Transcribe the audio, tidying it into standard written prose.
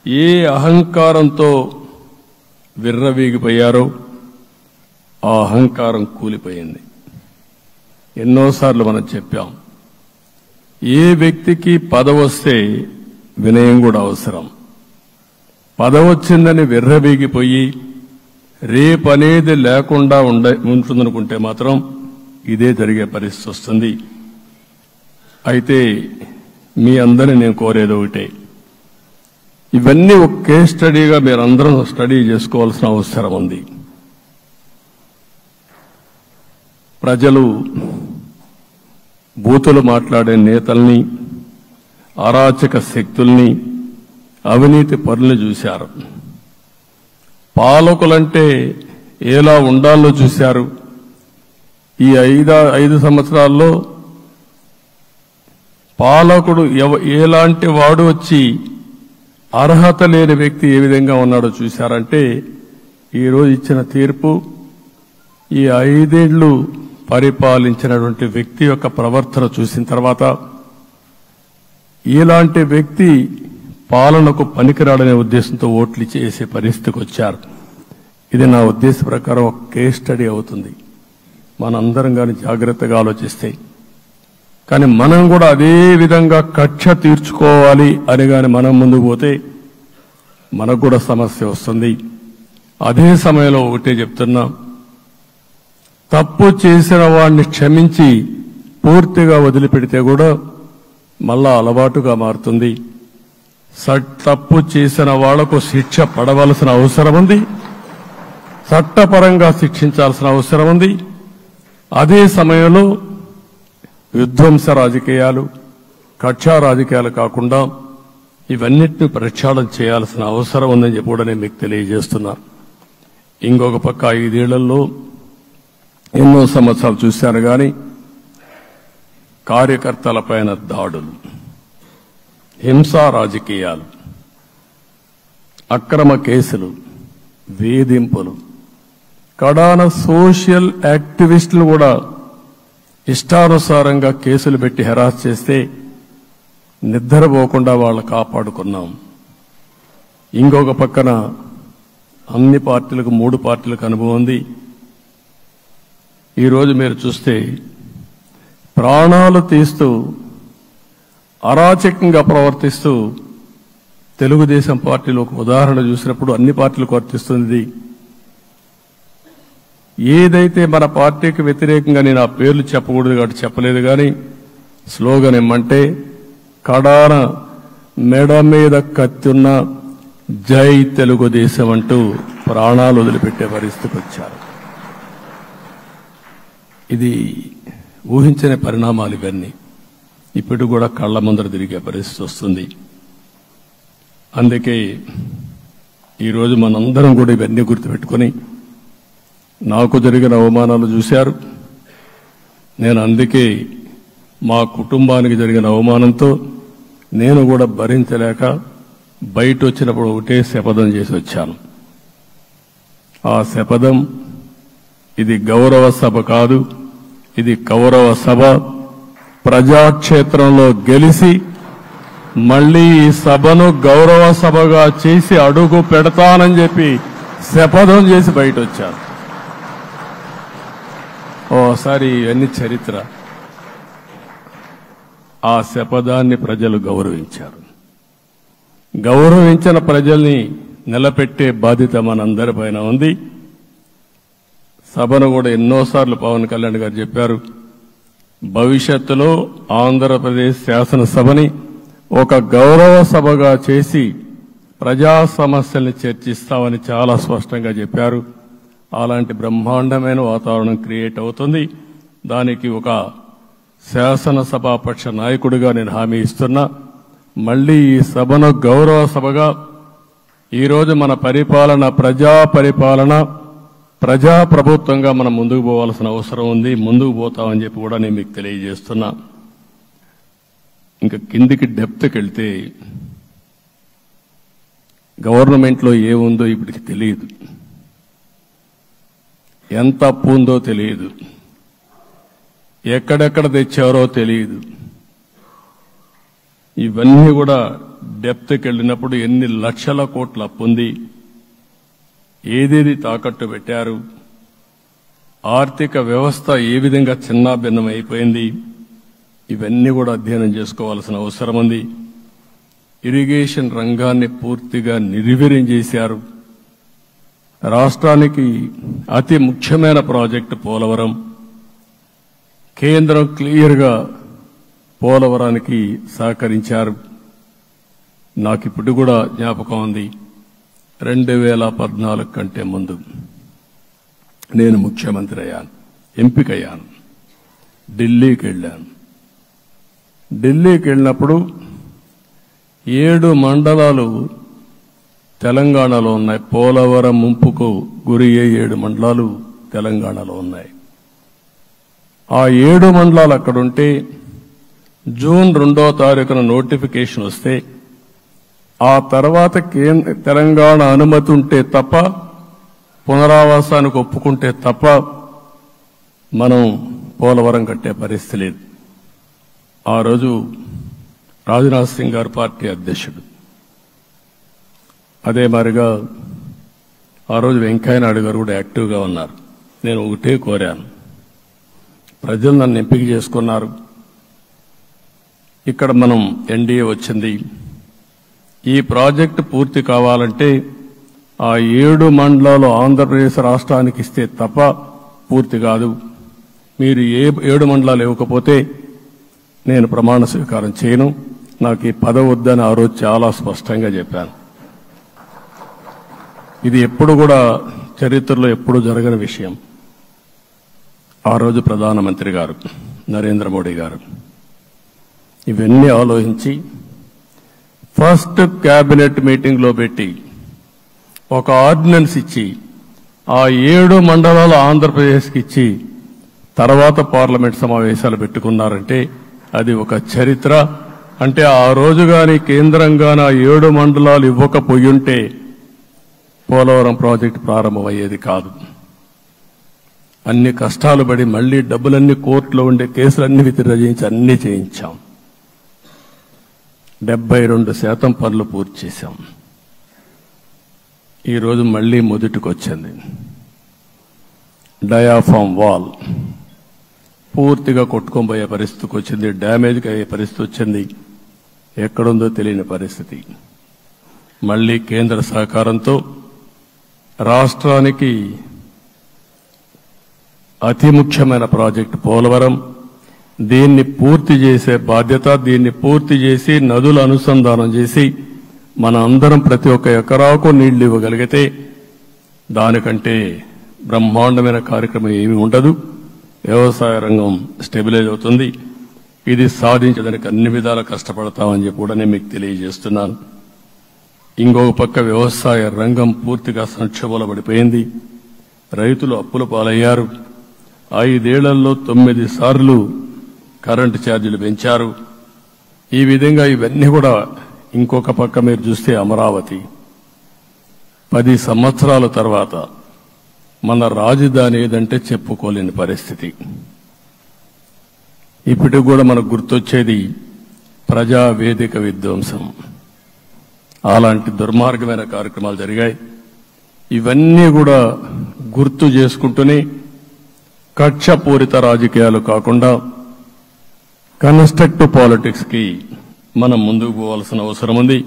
ఏ అహంకారంతో విర్రవీగిపోయారో ఆ అహంకారం కూలిపోయింది. ఎన్నోసార్లు మనం చెప్పాం, ఏ వ్యక్తికి పదవొస్తే వినయం కూడా అవసరం. పదవొచ్చిందని విర్రవీగిపోయి రేపనేది లేకుండా ఉంటుందనుకుంటే మాత్రం ఇదే జరిగే పరిస్థితి వస్తుంది. అయితే మీ అందరినీ నేను కోరేది ఒకటే, ఇవన్నీ ఒక కేస్ స్టడీగా మీరందరం స్టడీ చేసుకోవాల్సిన అవసరం ఉంది. ప్రజలు బూతులు మాట్లాడే నేతల్ని, అరాచక శక్తుల్ని, అవినీతి పరుల్ని చూశారు. పాలకులంటే ఎలా ఉండాలో చూశారు. ఈ 5 సంవత్సరాల్లో పాలకుడు ఎలాంటి వాడు వచ్చి అర్హత లేని వ్యక్తి ఏ విధంగా ఉన్నాడో చూశారంటే, ఈరోజు ఇచ్చిన తీర్పు ఈ 5 ఏళ్లు పరిపాలించినటువంటి వ్యక్తి యొక్క ప్రవర్తన చూసిన తర్వాత ఇలాంటి వ్యక్తి పాలనకు పనికిరాడనే ఉద్దేశంతో ఓట్లు చేసే పరిస్థితికి వచ్చారు. ఇది నా ఉద్దేశ ప్రకారం ఒక కేస్ స్టడీ అవుతుంది, మనందరం కానీ జాగ్రత్తగా ఆలోచిస్తే. కానీ మనం కూడా అదే విధంగా కక్ష తీర్చుకోవాలి అని కానీ మనం ముందుకు పోతే మనకు కూడా సమస్య వస్తుంది. అదే సమయంలో ఒకటే చెప్తున్నా, తప్పు చేసిన వాడిని క్షమించి పూర్తిగా వదిలిపెడితే కూడా మళ్ళా అలవాటుగా మారుతుంది. తప్పు చేసిన వాళ్లకు శిక్ష పడవలసిన అవసరం ఉంది, చట్టపరంగా శిక్షించాల్సిన అవసరం ఉంది. అదే సమయంలో విధ్వంస రాజకీయాలు, కక్షా రాజకీయాలు కాకుండా ఇవన్నిటిని ప్రక్షాళన చేయాల్సిన అవసరం ఉందని చెప్పి కూడా నేను మీకు తెలియజేస్తున్నా. ఇంకొక పక్క 5 ఏళ్లలో ఎన్నో సంవత్సరాలు చూశాను కానీ కార్యకర్తలపైన దాడులు, హింసా రాజకీయాలు, అక్రమ కేసులు, వేధింపులు, కడాన సోషల్ యాక్టివిస్టులు కూడా ఇష్టానుసారంగా కేసులు పెట్టి హెరాస్ చేస్తే నిద్రపోకుండా వాళ్ళు కాపాడుకున్నాం. ఇంకొక పక్కన అన్ని పార్టీలకు 3 పార్టీలకు అనుభవం ఉంది. ఈరోజు మీరు చూస్తే ప్రాణాలు తీస్తూ అరాచకంగా ప్రవర్తిస్తూ తెలుగుదేశం పార్టీలో ఒక ఉదాహరణ చూసినప్పుడు అన్ని పార్టీలకు వర్తిస్తుంది. ఏదైతే మన పార్టీకి వ్యతిరేకంగా నేను ఆ పేర్లు చెప్పకూడదు కాబట్టి చెప్పలేదు, కానీ స్లోగన్ ఏమంటే కడాన మెడ మీద కత్తున్న జై తెలుగుదేశం అంటూ ప్రాణాలు వదిలిపెట్టే పరిస్థితికి వచ్చారు. ఇది ఊహించని పరిణామాలు. ఇవన్నీ ఇప్పుడు కూడా కళ్ల ముందర తిరిగే పరిస్థితి వస్తుంది. అందుకే ఈరోజు మనందరం కూడా ఇవన్నీ గుర్తుపెట్టుకుని, నాకు జరిగిన అవమానాలు చూశారు. నేను అందుకే మా కుటుంబానికి జరిగిన అవమానంతో నేను కూడా భరించలేక బయట వచ్చినప్పుడు ఒకటే శపథం చేసి వచ్చాను. ఆ శపథం, ఇది గౌరవ సభ కాదు, ఇది కౌరవ సభ. ప్రజాక్షేత్రంలో గెలిచి మళ్లీ ఈ సభను గౌరవ సభగా చేసి అడుగు పెడతానని చెప్పి శపథం చేసి బయట వచ్చాను. ఓసారి ఇవన్నీ చరిత్ర. ఆ శపథాన్ని ప్రజలు గౌరవించారు. గౌరవించిన ప్రజల్ని నిలబెట్టే బాధ్యత మనందరిపైన ఉంది. సభను కూడా ఎన్నోసార్లు పవన్ కళ్యాణ్ గారు చెప్పారు, భవిష్యత్తులో ఆంధ్రప్రదేశ్ శాసనసభని ఒక గౌరవ సభగా చేసి ప్రజా సమస్యల్ని చర్చిస్తామని చాలా స్పష్టంగా చెప్పారు. అలాంటి బ్రహ్మాండమైన వాతావరణం క్రియేట్ అవుతుంది. దానికి ఒక శాసనసభాపక్ష నాయకుడిగా నేను హామీ ఇస్తున్నా. మళ్లీ ఈ సభను గౌరవ సభగా, ఈరోజు మన పరిపాలన ప్రజా పరిపాలన, ప్రజా ప్రభుత్వంగా మనం ముందుకు పోవాల్సిన అవసరం ఉంది. ముందుకు పోతామని చెప్పి కూడా నేను మీకు తెలియజేస్తున్నా. ఇంకా కిందికి డెప్త్కి వెళ్తే గవర్నమెంట్లో ఏముందో ఇప్పటికి తెలియదు, ఎంత అప్పు ఉందో తెలియదు, ఎక్కడెక్కడ తెచ్చారో తెలియదు. ఇవన్నీ కూడా డెప్త్కి వెళ్ళినప్పుడు ఎన్ని లక్షల కోట్ల అప్పు ఉంది, ఏదేది తాకట్టు పెట్టారు, ఆర్థిక వ్యవస్థ ఏ విధంగా చిన్నాభిన్నమైపోయింది, ఇవన్నీ కూడా అధ్యయనం చేసుకోవాల్సిన అవసరం ఉంది. ఇరిగేషన్ రంగాన్ని పూర్తిగా నిర్వీర్యం చేశారు. రాష్ట్రానికి అతి ముఖ్యమైన ప్రాజెక్టు పోలవరం. కేంద్రం క్లియర్గా పోలవరానికి సహకరించారు. నాకిప్పుడు కూడా జ్ఞాపకం ఉంది, 2014 కంటే ముందు నేను ముఖ్యమంత్రి అయ్యాను, ఎంపికయ్యాను, ఢిల్లీకి వెళ్ళాను. ఢిల్లీకి వెళ్ళినప్పుడు 7 మండలాలు తెలంగాణలో ఉన్నాయి. పోలవరం ముంపుకు గురి అయ్యే 7 మండలాలు తెలంగాణలో ఉన్నాయి. ఆ 7 మండలాలు అక్కడుంటే జూన్ 2వ తారీఖున నోటిఫికేషన్ వస్తే ఆ తర్వాత తెలంగాణ అనుమతి ఉంటే తప్ప, పునరావాసానికి ఒప్పుకుంటే తప్ప మనం పోలవరం కట్టే పరిస్థితి లేదు. ఆ రోజు రాజ్నాథ్ సింగ్ గారు పార్టీ అధ్యక్షుడు. అదే మాదిరిగా ఆ రోజు వెంకయ్య నాయుడు గారు కూడా యాక్టివ్గా ఉన్నారు. నేను ఒకటే కోరాను, ప్రజలు నన్ను ఎంపిక చేసుకున్నారు, ఇక్కడ మనం ఎన్డీఏ వచ్చింది, ఈ ప్రాజెక్టు పూర్తి కావాలంటే ఆ 7 మండలాలు ఆంధ్రప్రదేశ్ రాష్ట్రానికి ఇస్తే తప్ప పూర్తి కాదు. మీరు 7 మండలాలు ఇవ్వకపోతే నేను ప్రమాణ స్వీకారం చేయను, నాకు ఈ పదవి వద్దని ఆ రోజు చాలా స్పష్టంగా చెప్పాను. ఇది ఎప్పుడు కూడా చరిత్రలో ఎప్పుడు జరగని విషయం. ఆ రోజు ప్రధానమంత్రి గారు నరేంద్ర మోడీ గారు ఇవన్నీ ఆలోచించి ఫస్ట్ కేబినెట్ మీటింగ్లో పెట్టి ఒక ఆర్డినెన్స్ ఇచ్చి ఆ 7 మండలాలు ఆంధ్రప్రదేశ్కి ఇచ్చి తర్వాత పార్లమెంట్ సమావేశాలు పెట్టుకున్నారంటే అది ఒక చరిత్ర. అంటే ఆ రోజు గాని కేంద్రంగాన 7 మండలాలు ఇవ్వకపోయుంటే పోలవరం ప్రాజెక్టు ప్రారంభమయ్యేది కాదు. అన్ని కష్టాలు పడి మళ్లీ డబ్బులన్నీ కోర్టులో ఉండే కేసులన్నీ విత్డ్రా చేయించి అన్ని చేయించాం. 72% పనులు పూర్తి చేశాం. ఈరోజు మళ్లీ మొదటికొచ్చింది. డయాఫామ్ వాల్ పూర్తిగా కొట్టుకోబోయే పరిస్థితికి వచ్చింది, డ్యామేజ్ అయ్యే పరిస్థితి వచ్చింది, ఎక్కడుందో తెలియని పరిస్థితి. మళ్లీ కేంద్ర సహకారంతో రాష్ట్రానికి అతి ముఖ్యమైన ప్రాజెక్టు పోలవరం, దీన్ని పూర్తి చేసే బాధ్యత, దీన్ని పూర్తి చేసి నదుల అనుసంధానం చేసి మన అందరం ప్రతి ఒక్క ఎకరాకు నీళ్లు ఇవ్వగలిగితే దానికంటే బ్రహ్మాండమైన కార్యక్రమం ఏమీ ఉండదు. వ్యవసాయ రంగం స్టెబిలైజ్ అవుతుంది. ఇది సాధించడానికి అన్ని విధాలా కష్టపడతామని చెప్పి కూడా నేను మీకు తెలియజేస్తున్నాను. ఇంకొక పక్క వ్యవసాయ రంగం పూర్తిగా సంక్షోభంలో పడిపోయింది. రైతులు అప్పుల పాలయ్యారు. 5 ఏళ్లలో 9 సార్లు కరెంటు ఛార్జీలు పెంచారు. ఈ విధంగా ఇవన్నీ కూడా ఇంకొక పక్క మీరు చూస్తే అమరావతి 10 సంవత్సరాల తర్వాత మన రాజధాని ఏదంటే చెప్పుకోలేని పరిస్థితి. ఇప్పటికి కూడా మనకు గుర్తొచ్చేది ప్రజావేదిక విధ్వంసం. అలాంటి దుర్మార్గమైన కార్యక్రమాలు జరిగాయి. ఇవన్నీ కూడా గుర్తు చేసుకుంటూనే కక్షపూరిత రాజకీయాలు కాకుండా కన్స్ట్రక్టివ్ పాలిటిక్స్ కి మనం ముందుకు పోవాల్సిన అవసరం ఉంది.